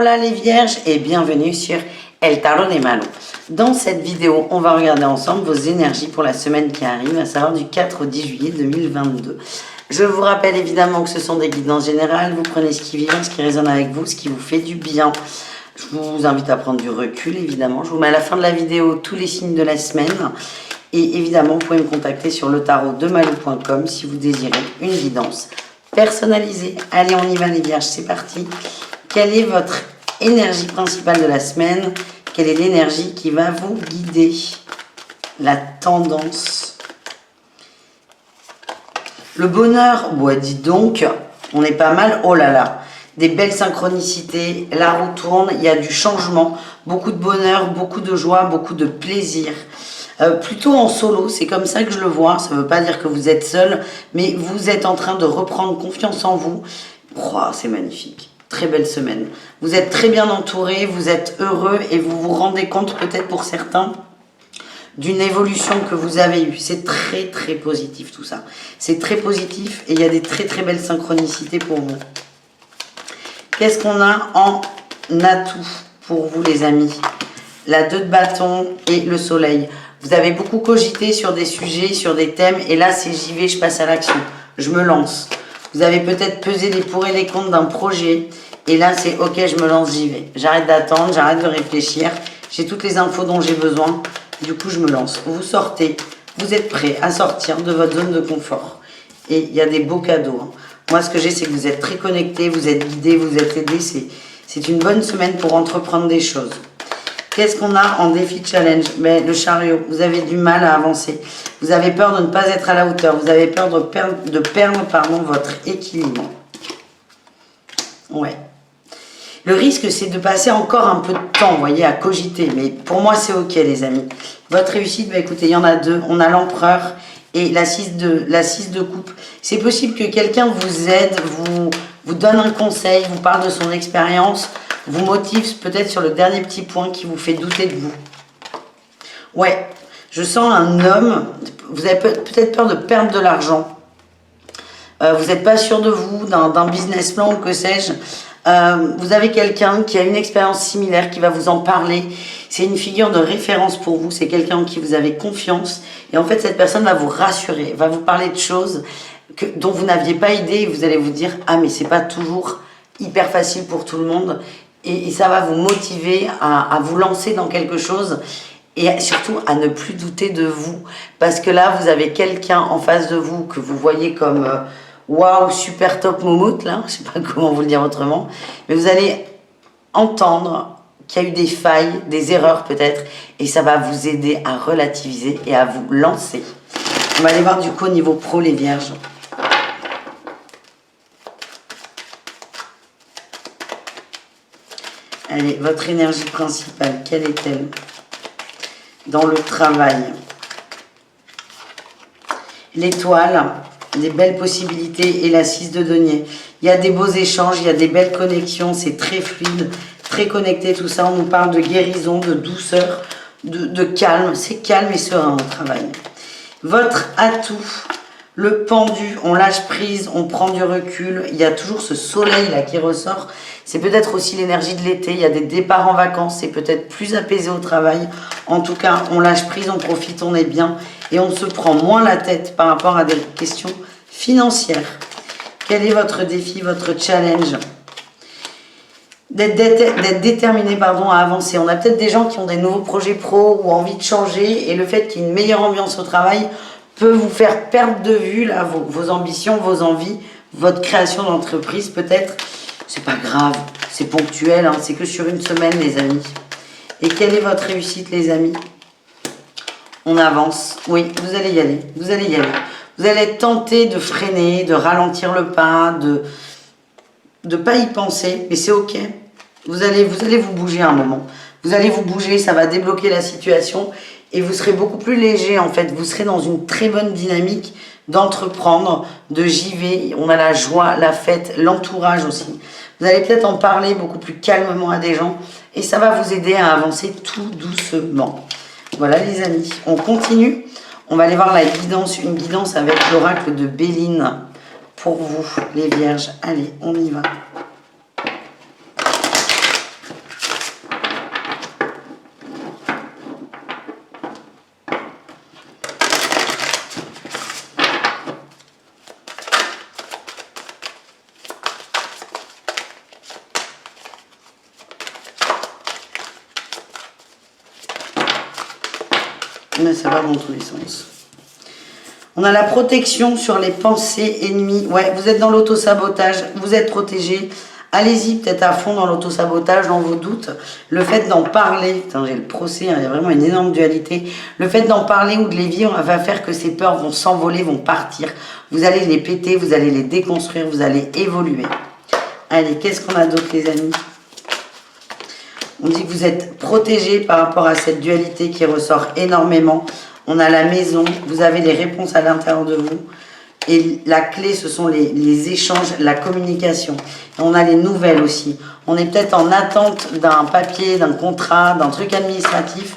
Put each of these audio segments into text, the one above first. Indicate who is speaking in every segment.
Speaker 1: Hola les vierges et bienvenue sur El Tarot des Malos. Dans cette vidéo, on va regarder ensemble vos énergies pour la semaine qui arrive, à savoir du 4 au 10 juillet 2022. Je vous rappelle évidemment que ce sont des guidances générales, vous prenez ce qui vient, ce qui résonne avec vous, ce qui vous fait du bien. Je vous invite à prendre du recul évidemment. Je vous mets à la fin de la vidéo tous les signes de la semaine. Et évidemment, vous pouvez me contacter sur letarotdemalou.com si vous désirez une guidance personnalisée. Allez, on y va les vierges, c'est parti. Quelle est votre énergie principale de la semaine? Quelle est l'énergie qui va vous guider? La tendance. Le bonheur, ouais, dis donc, on est pas mal. Oh là là, des belles synchronicités, la roue tourne, il y a du changement, beaucoup de bonheur, beaucoup de joie, beaucoup de plaisir. Plutôt en solo, c'est comme ça que je le vois. Ça ne veut pas dire que vous êtes seul, mais vous êtes en train de reprendre confiance en vous. Oh, c'est magnifique. Très belle semaine. Vous êtes très bien entouré, vous êtes heureux et vous vous rendez compte peut-être pour certains d'une évolution que vous avez eue. C'est très très positif tout ça. C'est très positif et il y a des très très belles synchronicités pour vous. Qu'est-ce qu'on a en atout pour vous les amis? La 2 de bâton et le soleil. Vous avez beaucoup cogité sur des sujets, sur des thèmes et là c'est j'y vais, je passe à l'action. Je me lance. Vous avez peut-être pesé les pour et les contre d'un projet. Et là, c'est ok, je me lance, j'y vais. J'arrête d'attendre, j'arrête de réfléchir. J'ai toutes les infos dont j'ai besoin. Du coup, je me lance. Vous sortez. Vous êtes prêt à sortir de votre zone de confort. Et il y a des beaux cadeaux. Hein. Moi, ce que j'ai, c'est que vous êtes très connectés, vous êtes guidés, vous êtes aidés. C'est une bonne semaine pour entreprendre des choses. Qu'est-ce qu'on a en défi challenge? Le chariot, vous avez du mal à avancer. Vous avez peur de ne pas être à la hauteur. Vous avez peur de perdre votre équilibre. Ouais. Le risque, c'est de passer encore un peu de temps, vous voyez, à cogiter. Mais pour moi, c'est ok, les amis. Votre réussite, écoutez, il y en a 2. On a l'empereur et la 6 de coupe. C'est possible que quelqu'un vous aide, vous donne un conseil, vous parle de son expérience, vous motive peut-être sur le dernier petit point qui vous fait douter de vous. Ouais, je sens un homme, vous avez peut-être peur de perdre de l'argent. Vous n'êtes pas sûr de vous, d'un business plan ou que sais-je. Vous avez quelqu'un qui a une expérience similaire qui va vous en parler. C'est une figure de référence pour vous. C'est quelqu'un en qui vous avez confiance. Et en fait, cette personne va vous rassurer, va vous parler de choses dont vous n'aviez pas idée. Et vous allez vous dire, ah mais c'est pas toujours hyper facile pour tout le monde. Et ça va vous motiver à vous lancer dans quelque chose. Et surtout à ne plus douter de vous. Parce que là, vous avez quelqu'un en face de vous que vous voyez comme... waouh, super top moumoute, là, je ne sais pas comment vous le dire autrement, mais vous allez entendre qu'il y a eu des failles, des erreurs peut-être, et ça va vous aider à relativiser et à vous lancer. On va aller voir du coup au niveau pro, les vierges. Allez, votre énergie principale, quelle est-elle? Dans le travail. L'étoile, des belles possibilités et la 6 de denier. Il y a des beaux échanges, il y a des belles connexions, c'est très fluide, très connecté tout ça. On nous parle de guérison, de douceur, de calme. C'est calme et serein au travail. Votre atout, le pendu, on lâche prise, on prend du recul. Il y a toujours ce soleil là qui ressort. C'est peut-être aussi l'énergie de l'été. Il y a des départs en vacances, c'est peut-être plus apaisé au travail. En tout cas, on lâche prise, on profite, on est bien. Et on se prend moins la tête par rapport à des questions financières. Quel est votre défi, votre challenge? D'être déterminé à avancer. On a peut-être des gens qui ont des nouveaux projets pro ou envie de changer. Et le fait qu'il y ait une meilleure ambiance au travail peut vous faire perdre de vue là, vos ambitions, vos envies, votre création d'entreprise peut-être. C'est pas grave, c'est ponctuel, hein, c'est que sur une semaine les amis. Et quelle est votre réussite les amis? On avance, oui, vous allez y aller, vous allez y aller. Vous allez être tenté de freiner, de ralentir le pas, de pas y penser, mais c'est ok. Vous allez vous bouger un moment. Vous allez vous bouger, ça va débloquer la situation et vous serez beaucoup plus léger en fait. Vous serez dans une très bonne dynamique d'entreprendre, de j'y vais. On a la joie, la fête, l'entourage aussi. Vous allez peut-être en parler beaucoup plus calmement à des gens et ça va vous aider à avancer tout doucement. Voilà les amis, on continue. On va aller voir la guidance, une guidance avec l'oracle de Béline pour vous, les vierges. Allez, on y va. Mais ça va dans tous les sens. On a la protection sur les pensées ennemies. Ouais, vous êtes dans l'autosabotage, vous êtes protégé. Allez-y peut-être à fond dans l'autosabotage, dans vos doutes. Le fait d'en parler, putain, j'ai le procès, hein, il y a vraiment une énorme dualité. Le fait d'en parler ou de les vivre va faire que ces peurs vont s'envoler, vont partir. Vous allez les péter, vous allez les déconstruire, vous allez évoluer. Allez, qu'est-ce qu'on a d'autre les amis? On dit que vous êtes protégé par rapport à cette dualité qui ressort énormément. On a la maison, vous avez les réponses à l'intérieur de vous. Et la clé, ce sont les échanges, la communication. Et on a les nouvelles aussi. On est peut-être en attente d'un papier, d'un contrat, d'un truc administratif.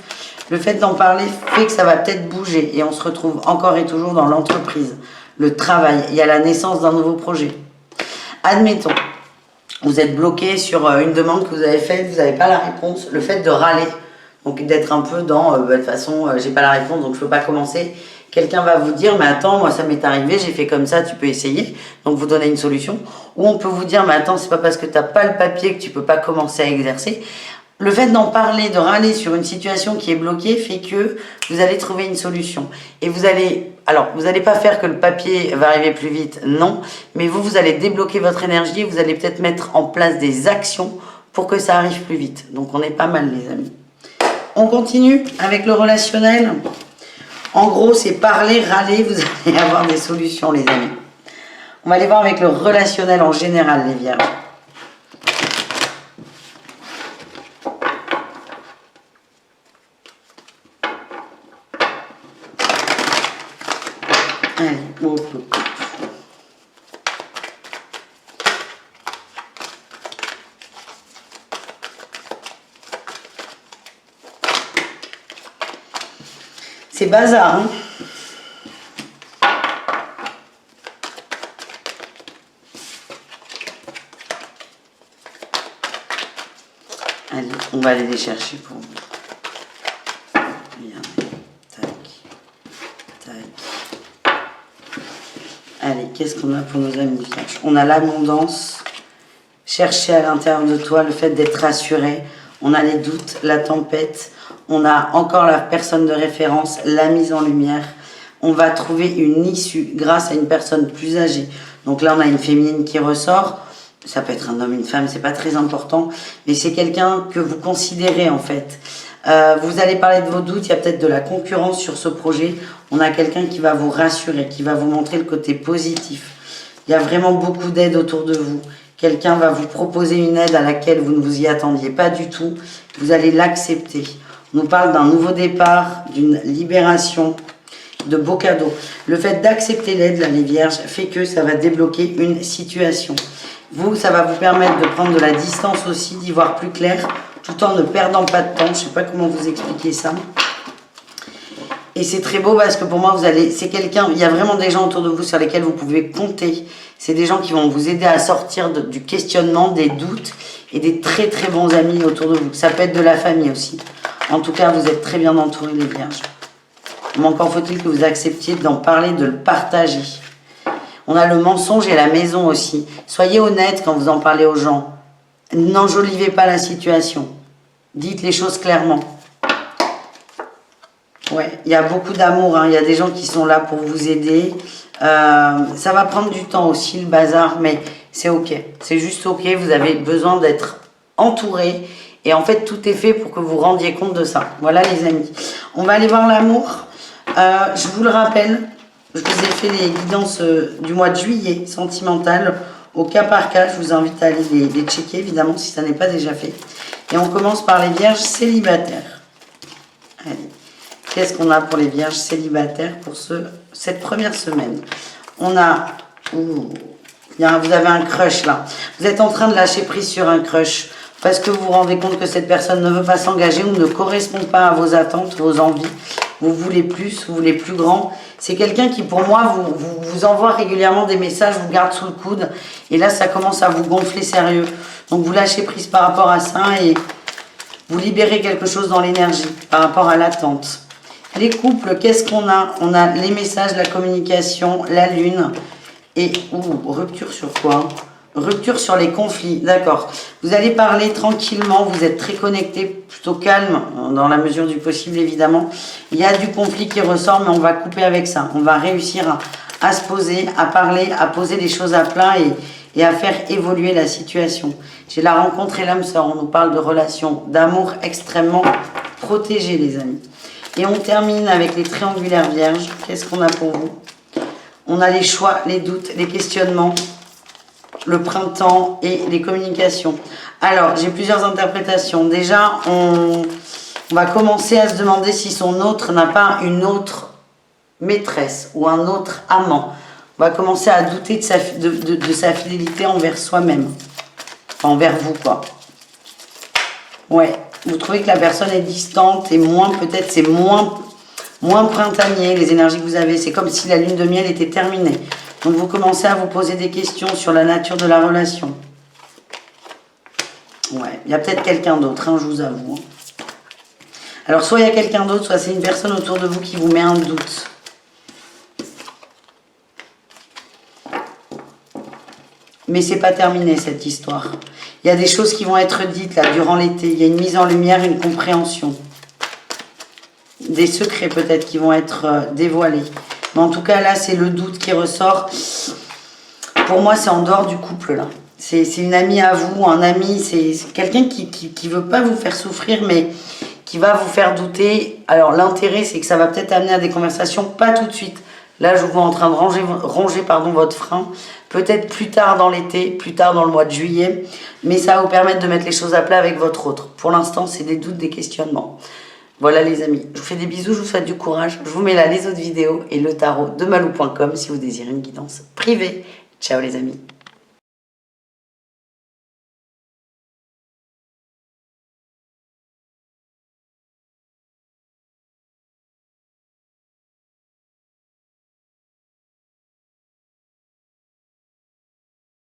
Speaker 1: Le fait d'en parler fait que ça va peut-être bouger. Et on se retrouve encore et toujours dans l'entreprise, le travail. Il y a la naissance d'un nouveau projet. Admettons, vous êtes bloqué sur une demande que vous avez faite, vous n'avez pas la réponse. Le fait de râler, donc d'être un peu dans, de toute façon, j'ai pas la réponse, donc je peux pas commencer. Quelqu'un va vous dire, mais attends, moi ça m'est arrivé, j'ai fait comme ça, tu peux essayer. Donc vous donnez une solution. Ou on peut vous dire, mais attends, c'est pas parce que tu n'as pas le papier que tu peux pas commencer à exercer. Le fait d'en parler, de râler sur une situation qui est bloquée fait que vous allez trouver une solution. Et vous allez, alors vous n'allez pas faire que le papier va arriver plus vite, non. Mais vous allez débloquer votre énergie et vous allez peut-être mettre en place des actions pour que ça arrive plus vite. Donc on est pas mal les amis. On continue avec le relationnel. En gros, c'est parler, râler, vous allez avoir des solutions, les amis. On va aller voir avec le relationnel en général, les vierges. Allez, hop, hop. C'est bazar, hein. Allez, on va aller les chercher pour vous. Regardez. Tac. Tac. Allez, qu'est-ce qu'on a pour nos amis vierges? On a l'abondance. Chercher à l'intérieur de toi le fait d'être rassuré. On a les doutes, la tempête. On a encore la personne de référence, la mise en lumière. On va trouver une issue grâce à une personne plus âgée. Donc là, on a une féminine qui ressort. Ça peut être un homme, une femme, c'est pas très important. Mais c'est quelqu'un que vous considérez en fait. Vous allez parler de vos doutes, il y a peut-être de la concurrence sur ce projet. On a quelqu'un qui va vous rassurer, qui va vous montrer le côté positif. Il y a vraiment beaucoup d'aide autour de vous. Quelqu'un va vous proposer une aide à laquelle vous ne vous y attendiez pas du tout. Vous allez l'accepter. On nous parle d'un nouveau départ, d'une libération, de beaux cadeaux. Le fait d'accepter l'aide, là, les vierges, fait que ça va débloquer une situation. Vous, ça va vous permettre de prendre de la distance aussi, d'y voir plus clair, tout en ne perdant pas de temps. Je ne sais pas comment vous expliquer ça. Et c'est très beau parce que pour moi, c'est quelqu'un, il y a vraiment des gens autour de vous sur lesquels vous pouvez compter. C'est des gens qui vont vous aider à sortir du questionnement, des doutes et des très très bons amis autour de vous. Ça peut être de la famille aussi. En tout cas, vous êtes très bien entourés, les vierges. Mais encore faut-il que vous acceptiez d'en parler, de le partager. On a le mensonge et la maison aussi. Soyez honnête quand vous en parlez aux gens. N'enjolivez pas la situation. Dites les choses clairement. Ouais, il y a beaucoup d'amour, hein. Il y a des gens qui sont là pour vous aider. Ça va prendre du temps aussi, le bazar, mais c'est ok. C'est juste ok, vous avez besoin d'être entouré. Et en fait, tout est fait pour que vous rendiez compte de ça. Voilà les amis. On va aller voir l'amour. Je vous le rappelle, je vous ai fait les guidances du mois de juillet, sentimentales, au cas par cas. Je vous invite à aller les checker, évidemment, si ça n'est pas déjà fait. Et on commence par les vierges célibataires. Allez. Qu'est-ce qu'on a pour les vierges célibataires pour cette première semaine? On a... vous avez un crush là. Vous êtes en train de lâcher prise sur un crush parce que vous vous rendez compte que cette personne ne veut pas s'engager ou ne correspond pas à vos attentes, vos envies. Vous voulez plus, vous voulez plus grand. C'est quelqu'un qui, pour moi, vous envoie régulièrement des messages, vous garde sous le coude. Et là, ça commence à vous gonfler sérieux. Donc, vous lâchez prise par rapport à ça et vous libérez quelque chose dans l'énergie par rapport à l'attente. Les couples, qu'est-ce qu'on a? On a les messages, la communication, la lune. Et, rupture sur quoi? Rupture sur les conflits, d'accord. Vous allez parler tranquillement, vous êtes très connecté, plutôt calme, dans la mesure du possible évidemment. Il y a du conflit qui ressort, mais on va couper avec ça. On va réussir à se poser, à parler, à poser les choses à plat et à faire évoluer la situation. J'ai la rencontre et l'âme sœur, on nous parle de relations, d'amour extrêmement protégé les amis. Et on termine avec les triangulaires vierges. Qu'est-ce qu'on a pour vous? On a les choix, les doutes, les questionnements, le printemps et les communications. Alors, j'ai plusieurs interprétations. Déjà, on va commencer à se demander si son autre n'a pas une autre maîtresse ou un autre amant. On va commencer à douter de sa fidélité envers soi-même. Enfin, envers vous, quoi. Ouais, vous trouvez que la personne est distante et moins, peut-être, c'est moins printanier, les énergies que vous avez. C'est comme si la lune de miel était terminée. Donc, vous commencez à vous poser des questions sur la nature de la relation. Ouais, il y a peut-être quelqu'un d'autre, hein, je vous avoue. Alors, soit il y a quelqu'un d'autre, soit c'est une personne autour de vous qui vous met un doute. Mais c'est pas terminé, cette histoire. Il y a des choses qui vont être dites, là, durant l'été. Il y a une mise en lumière, une compréhension. Des secrets, peut-être, qui vont être dévoilés. Mais en tout cas, là, c'est le doute qui ressort. Pour moi, c'est en dehors du couple, là. C'est une amie à vous, un ami. C'est quelqu'un qui veut pas vous faire souffrir, mais qui va vous faire douter. Alors, l'intérêt, c'est que ça va peut-être amener à des conversations, pas tout de suite. Là, je vous vois en train de ronger votre frein. Peut-être plus tard dans l'été, plus tard dans le mois de juillet. Mais ça va vous permettre de mettre les choses à plat avec votre autre. Pour l'instant, c'est des doutes, des questionnements. Voilà les amis, je vous fais des bisous, je vous souhaite du courage. Je vous mets là les autres vidéos et le tarot de malou.com si vous désirez une guidance privée. Ciao les amis.